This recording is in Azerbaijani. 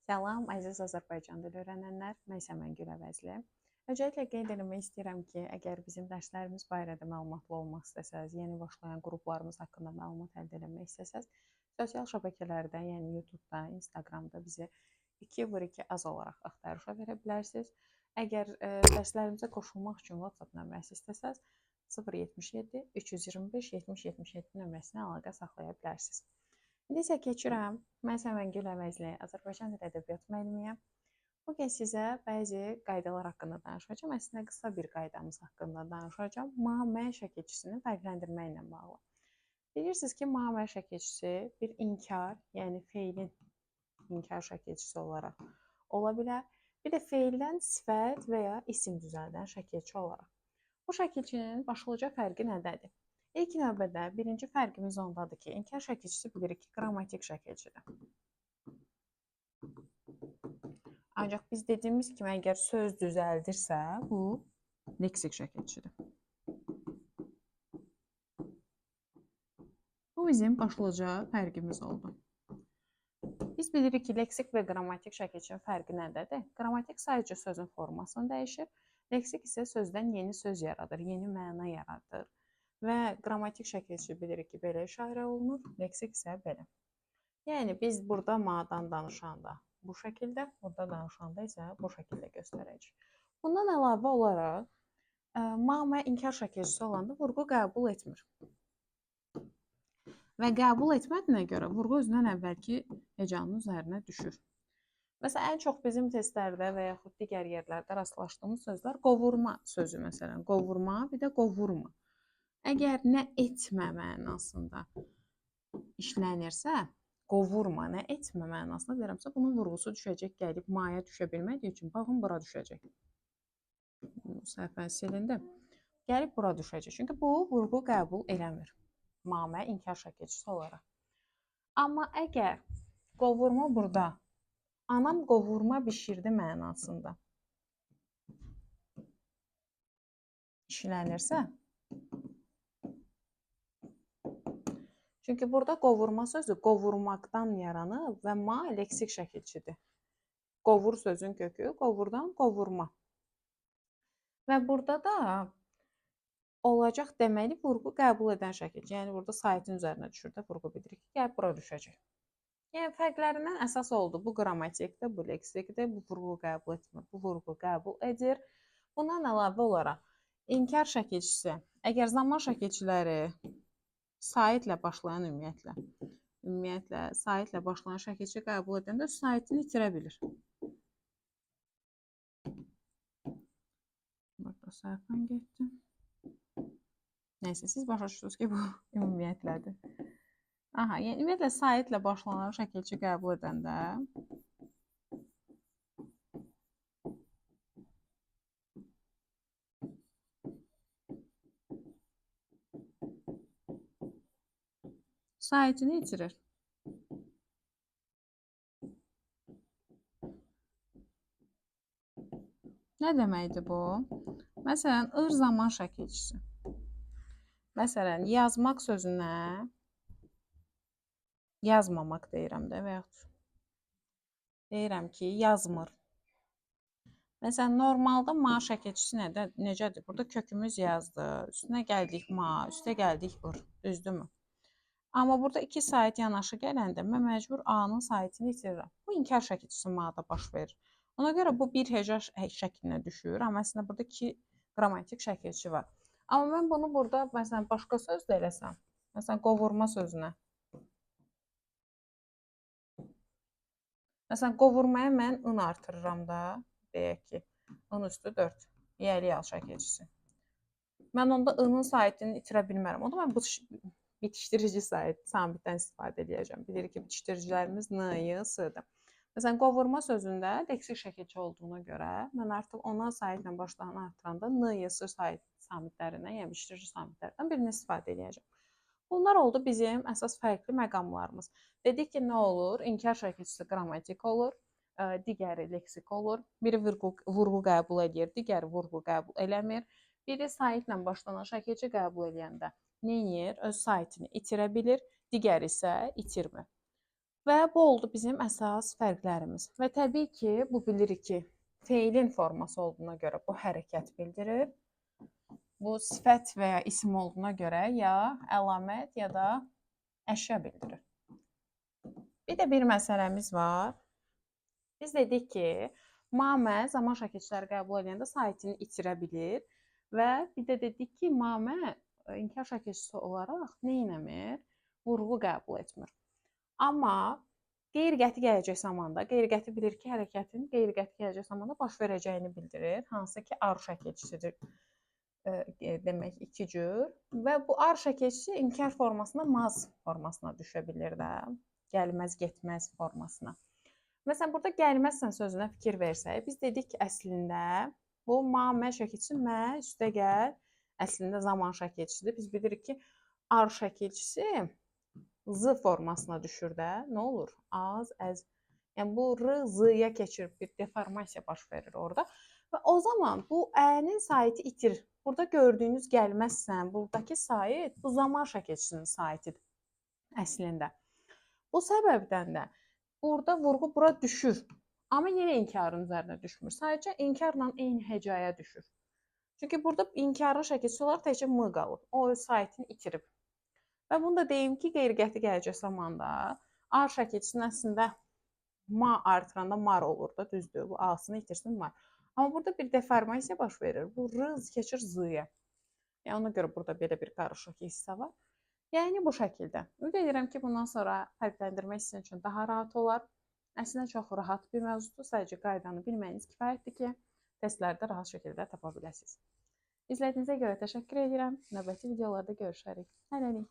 Salam, əziz Azərbaycan dili öyrənənlər, mən Səmən Güləvəzli. Önceliklə qeyd etmək istəyirəm ki, əgər bizim dərslərimiz barədə məlumatlı olmaq istəsəz, yeni başlayan qruplarımız haqqında məlumat əldə etmək istəsəz, sosial şəbəkələrdə, yəni YouTube-da, Instagramda bizi 2x2 az olaraq axtarışa verə bilərsiniz. Əgər dərslərimizə qoşulmaq üçün WhatsApp nömrəsi istəsəz, 077 325 70 77 nömrəsinə əlaqə saxlaya bilərsiniz. İndi isə keçirəm. Mən Səmən Güləvəzli, Azərbaycan dili ədəbiyyat müəllimiyəm. Bugün sizə bəzi qaydalar haqqında danışacağam. Əslində qısa bir qaydamız haqqında danışacağam. Ma-mə şəkilçisini fərqləndirməklə bağlı. Bilirsiniz ki, ma-mə şəkilçisi bir inkar, yəni feilin inkar şəkilçisi olaraq ola bilər. Bir də feildən sifət və ya isim düzəldən şəkilçi olaraq. Bu şəkilçinin başlıca fərqi nədədir? İlk növbədə birinci fərqimiz ondadır ki, inkar şəkilçisi bilirik ki, qrammatik şəkilçidir. Ancaq biz dediyimiz kimi, əgər söz düzəldirsə, bu leksik şəkilçidir. Bu bizim başlıca fərqimiz oldu. Biz bilirik ki, leksik və qrammatik şəkilçinin fərqi nədədir? Qrammatik sadəcə sözün formasını dəyişir, leksik isə sözdən yeni söz yaradır, yeni məna yaradır. Və qrammatik şəkilçi bilirik ki, belə işarə olunur, leksik isə belə. Yəni, biz burada ma-dan danışanda bu şəkildə, burada danışanda isə bu şəkildə göstərəcək. Bundan əlavə olaraq, ma-mə inkar şəkilçisi olanda vurğu qəbul etmir. Və qəbul etmədiyinə görə vurğu özündən əvvəlki hecanın üzərinə düşür. Məsələn, ən çox bizim testlərdə və yaxud digər yerlərdə rastlaşdığımız sözlər qovurma sözü, məsələn, qovurma, bir də qovurma. Əgər nə etmə mənasında işlənirsə, qovurma, nə etmə mənasında deyirəmsə, bunun vurğusu düşəcək, gəlib maya düşə bilmədiyi üçün, baxın, bura düşəcək. Səhvən silindi. Gəlib bura düşəcək. Çünki bu vurğu qəbul eləmir. Ma-mə inkar şəkilçisi olaraq. Amma əgər qovurma burada, anam qovurma bişirdi mənasında işlənirsə, çünki burada qovurma sözü qovurmaqdan yaranıb və ma leksik şəkilçidir. Qovur sözün kökü, qovurdan qovurma. Və burada da olacaq deməli vurğu qəbul edən şəkilçi. Yəni, burada saytın üzərinə düşür də vurğu bilirik ki, gəlib bura düşəcək. Yəni, fərqlərindən əsas oldu. Bu qrammatikdir, bu leksikdir, bu vurğu qəbul etmir, bu vurğu qəbul edir. Bundan əlavə olaraq, inkar şəkilçisi, əgər zaman şəkilçiləri saitlə başlayan ümumiyyətlə saitlə başlayan şəkilçi qəbul edəndə saitini itirə bilir. Burada səhvən getdi. Nəysə, siz başa düşürsünüz ki, bu ümumiyyətlədir. Aha, yəni ümumiyyətlə saitlə başlanan şəkilçi qəbul edəndə saitini itirir. Nə deməkdir bu? Məsələn, zaman şəkilçisi. Məsələn, yazmaq sözünə yazmamaq deyirəm də və yaxud deyirəm ki, yazmır. Məsələn, normalda ma şəkilçisi necədir? Burada kökümüz yazdı, üstünə gəldik ma, üstə gəldik ır, düzdürmü? Amma burada iki sait yanaşı gələndə mən məcbur A-nın saitini itirirəm. Bu inkar şəkilçisi ma-da baş verir. Ona görə bu bir heca şəklinə düşür. Amma əslində burada iki qrammatik şəkilçi var. Amma mən bunu burada məsələn başqa sözlə eləsəm, məsələn qovurma sözünə. Məsələn qovurmaya mən ın artırıram da, deyək ki, ın üstü 4, yəli yal şəkilçisi. Mən onda ının saitini itirə bilmərəm. Onda mən bu bitişdirici samitdən istifadə edəcəm. Bilirik ki, bitişdiricilərimiz n, y, s-dır. Məsələn, qovurma sözündə leksik şəkilçi olduğuna görə mən artıq ona saitlə başlayan artıranda n, y, s samitlərindən, yəni bitişdirici samitlərdən birini istifadə edəcəm. Bunlar oldu bizim əsas fərqli məqamlarımız. Dedik ki, nə olur? İnkar şəkilçisi qrammatik olur, digəri leksik olur. Biri vurğu qəbul edir, digəri vurğu qəbul eləmir. Biri saitlə başlanan şəkilçi qəbul edəndə nə edir? Öz saitini itirə bilir, digəri isə itirmir. Və bu oldu bizim əsas fərqlərimiz. Və təbii ki, bu bilirik ki, feilin forması olduğuna görə bu hərəkət bildirir. Bu sifət və ya isim olduğuna görə ya əlamət ya da əşya bildirir. Bir də bir məsələmiz var. Biz dedik ki, mamə zaman şəkilçiləri qəbul edəndə saitini itirə bilir və bir də dedik ki, mamə inkar şəkilçisi olaraq nə etmir? Vurğu qəbul etmir. Amma qeyri-qəti gələcək zamanda, qeyri-qəti bilir ki, hərəkətin qeyri-qəti gələcək zamanda baş verəcəyini bildirir. Hansı ki, ar şəkilçisidir. Demək iki cür və bu ar şəkilçisi inkar formasına maz formasına düşə bilir də. Gəlməz, getməz formasına. Məsələn, burada gəlməzsən sözünə fikir versək, biz dedik ki, əslində bu mamə şəkilçisi mə üstə gəl, əslində zaman şəkilçisidir. Biz bilirik ki, ar şəkilçisi z formasına düşür də. Nə olur? Az, əz. Yəni bu r z-ya keçir, bir deformasiya baş verir orada. Və o zaman bu ənin saiti itir. Burada gördüyünüz gəlməzsən, buradakı sait bu zaman şəkilçisinin saitidir əslində. Bu səbəbdən də burada vurğu bura düşür. Amma yenə inkarın üzərinə düşmür. Sadəcə inkarla eyni hecaya düşür. Çünki burada inkarın şəkilçisi olaraq təkcə m qalıb. O öz saitini itirib. Və bunu da deyim ki, qeyri-qəti gələcək zamanda ar şəkilçisinin əslində ma artıranda mar olur da, düzdür. Bu a-sını itirsin mar. Amma burada bir deformasiya baş verir. Bu r keçir z-ya. Yəni ona görə burada belə bir qarışıq hissə var. Yəni bu şəkildə. Ümid edirəm ki, bundan sonra fərqləndirmək sizin üçün daha rahat olar. Əslində çox rahat bir mövzudur. Sadəcə qaydanı bilməyiniz kifayətdir ki, testlərdə rahat şəkildə tapa biləsiniz. İzlədiyinizə görə təşəkkür edirəm. Növbəti videolarda görüşərik. Hələlik.